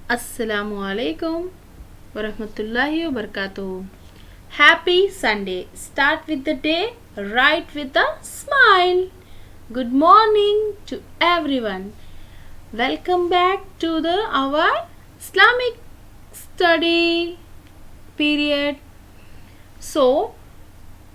Assalamu alaikum wa rahmatullahi wa barakatuh. Happy Sunday. Start with the day right with a smile. Good morning to everyone. Welcome back to our Islamic study period. So,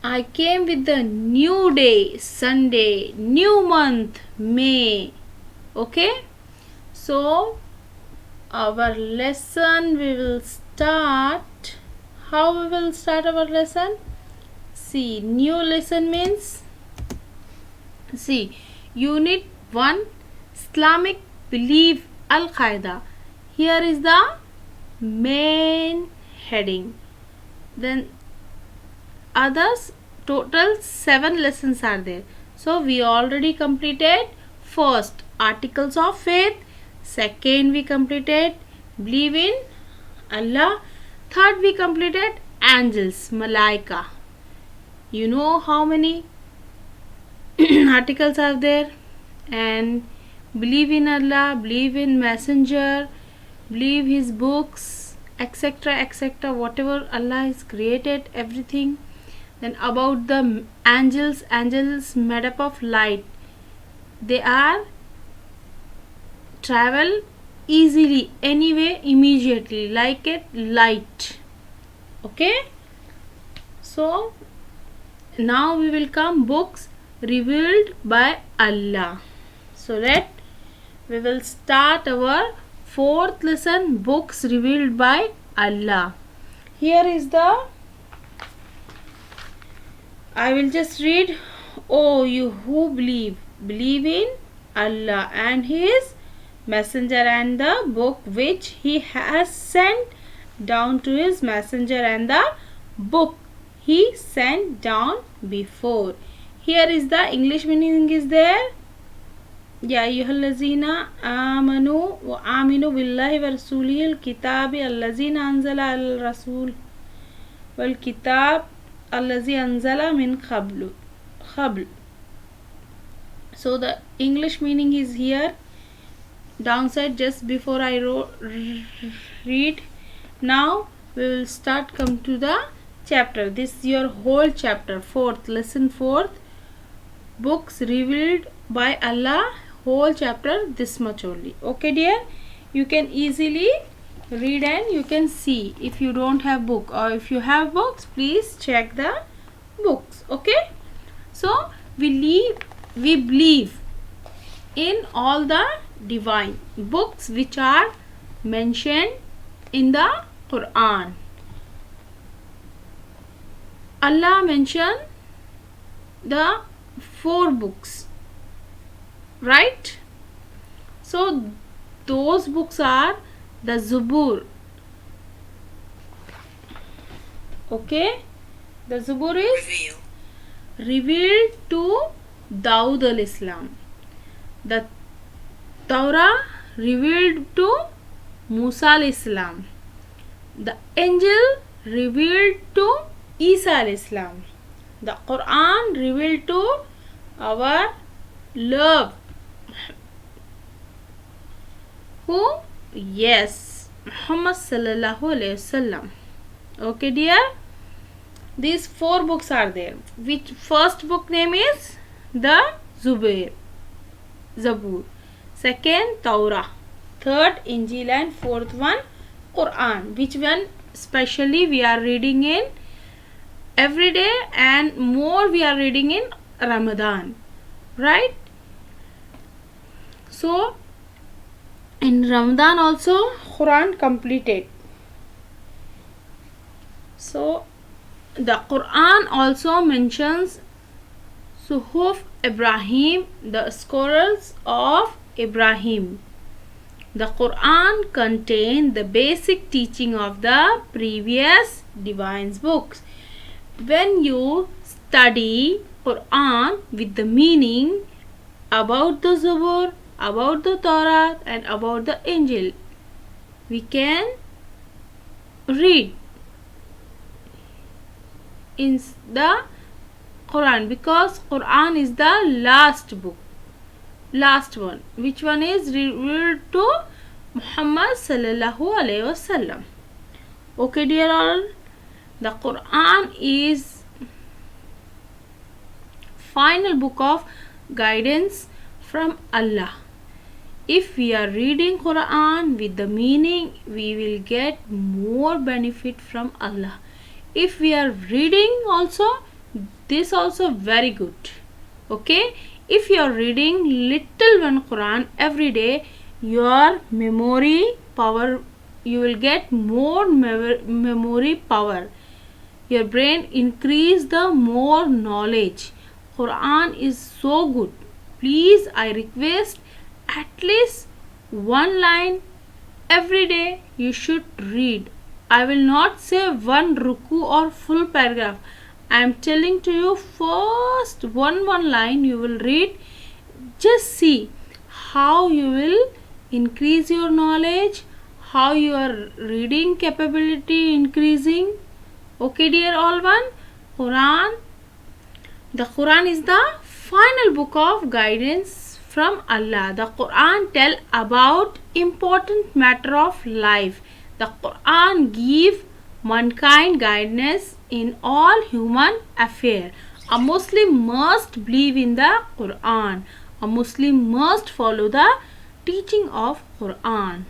I came with the new day, Sunday, new month, May. Okay? So, our lesson we will start. How we will start our lesson? See, new lesson means, see, unit 1, Islamic belief Al-Qaeda. Here is the main heading. Then others, total 7 lessons are there. So we already completed first, articles of faith. Second, we completed believe in Allah. Third, we completed angels, Malaika. You know how many articles are there? And believe in Allah, believe in messenger, believe his books, etc., etc., whatever Allah has created, everything. Then about the angels, angels made up of light. They are travel easily anyway immediately like a light. Okay, so now we will come books revealed by Allah. So we will start our fourth lesson, books revealed by Allah. Here is the, I will just read. Oh, you who believe in Allah and his messenger and the book which he has sent down to his messenger and the book he sent down before. Here is the English meaning is there. Ya ayyuhallazina amanu wa aminu billahi wa rasulihil kitabi allazina anzala al rasul wal kitab allazi anzala min qabl. So the English meaning is here downside just before I read. Now we will start come to the chapter. This is your whole chapter, fourth lesson, fourth, books revealed by Allah, whole chapter this much only. Okay dear, you can easily read and you can see. If you don't have book or if you have books, please check the books. Okay, so we believe in all the divine books which are mentioned in the Quran. Allah mentioned the 4 books, right? So those books are the Zubur. Okay, the Zubur is revealed to Daud al-Islam. The Torah revealed to Musa al-Islam. The angel revealed to Isa al-Islam. The Quran revealed to our love. Who? Yes, Muhammad sallallahu alaihi wasallam. Okay dear, these 4 books are there. Which first book name is the Zabur. Second, Torah. Third, Injil, and fourth one, Quran. Which one specially we are reading in every day and more we are reading in Ramadan, right? So in Ramadan also Quran completed. So the Quran also mentions Suhuf Ibrahim, the scrolls of Ibrahim. The Quran contains the basic teaching of the previous divine books. When you study Quran with the meaning about the Zabur, about the Torah and about the Injil, we can read in the Quran, because Quran is the last book, last one. Which one is revealed to Muhammad sallallahu alaihi wasallam. Okay, dear all, the Quran is final book of guidance from Allah. If we are reading Quran with the meaning, we will get more benefit from Allah. If we are reading also, this also very good. Okay, if you are reading little one Quran every day, your memory power, you will get more memory power. Your brain increase the more knowledge. Quran is so good. Please, I request at least one line every day you should read. I will not say one ruku or full paragraph. I am telling to you, first one line you will read. Just see how you will increase your knowledge, how your reading capability increasing. Okay, dear all one, Quran. The Quran is the final book of guidance from Allah. The Quran tell about important matter of life. The Quran give mankind guidance in all human affair. A Muslim must believe in the Quran. A Muslim must follow the teaching of Quran.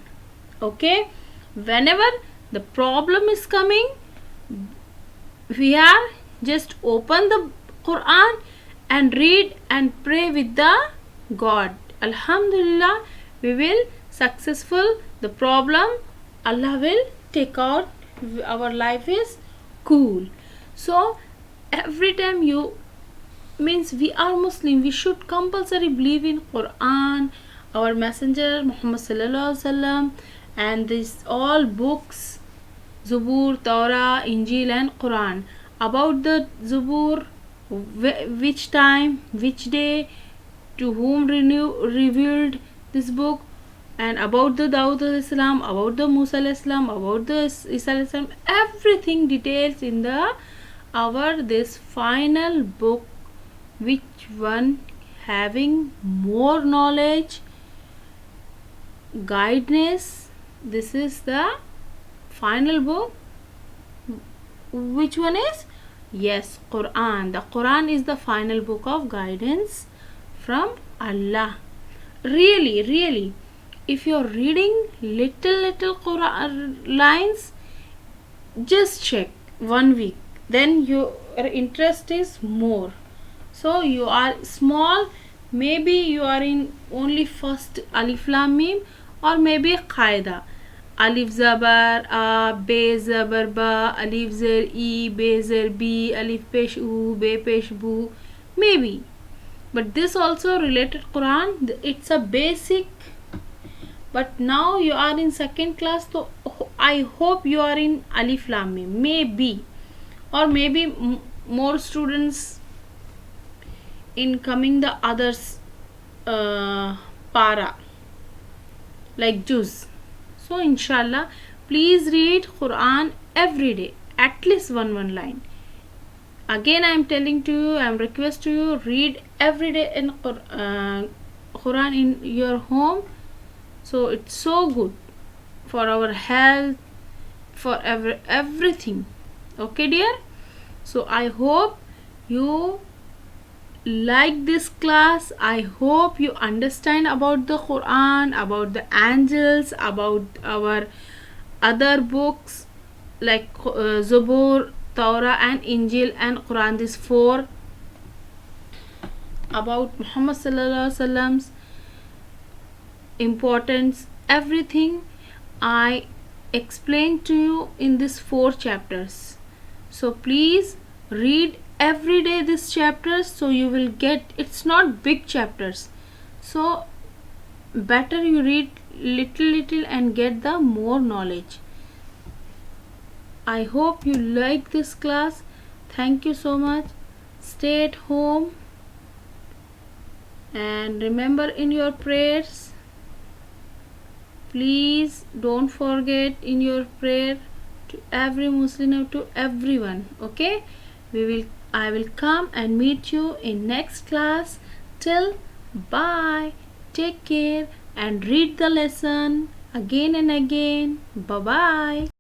Okay, whenever the problem is coming, we are just open the Quran and read and pray with the God. Alhamdulillah, we will successful the problem. Allah will take out. Our life is cool. So every time you means we are Muslim, we should compulsory believe in Quran, our messenger Muhammad sallallahu alaihi wasallam, and these all books, Zubur, Torah, Injil and Quran. About the Zubur, which time, which day, to whom revealed this book, and about the Dawud al-Islam, about the Musa al-Islam, about the Isa al-Islam, everything details in the our this final book, which one having more knowledge, guidance. This is the final book. Which one is? Yes, Quran. The Quran is the final book of guidance from Allah. Really, if you are reading little Quran lines, just check 1 week, then your interest is more. So you are small, maybe you are in only first Alif Lam Mim, or maybe Qaida. Alif Zabar A, Be Zabar Ba, Alif Zer E, Be Zer B, Alif Pesh U, Be Pesh Bu, maybe. But this also related Quran, it's a basic. But now you are in second class, so I hope you are in Alif Lam Mim, maybe. Or maybe more students in coming the others para, like Juz. So inshallah, please read Quran every day, at least one line. Again, I am telling to you, I am request to you, read every day in Quran in your home. So it's so good for our health, for everything. Okay, dear. So I hope you like this class. I hope you understand about the Quran, about the angels, about our other books like Zubur, Torah and Injil and Quran. These four about Muhammad sallallahu alaihi wasallam's importance, everything I explained to you in these 4 chapters. So please read every day these chapters, so you will get, it's not big chapters, so better you read little and get the more knowledge. I hope you like this class. Thank you so much. Stay at home and remember in your prayers, please don't forget in your prayer to every Muslim, to everyone. Okay, I will come and meet you in next class. Till bye, take care and read the lesson. again and again. Bye bye.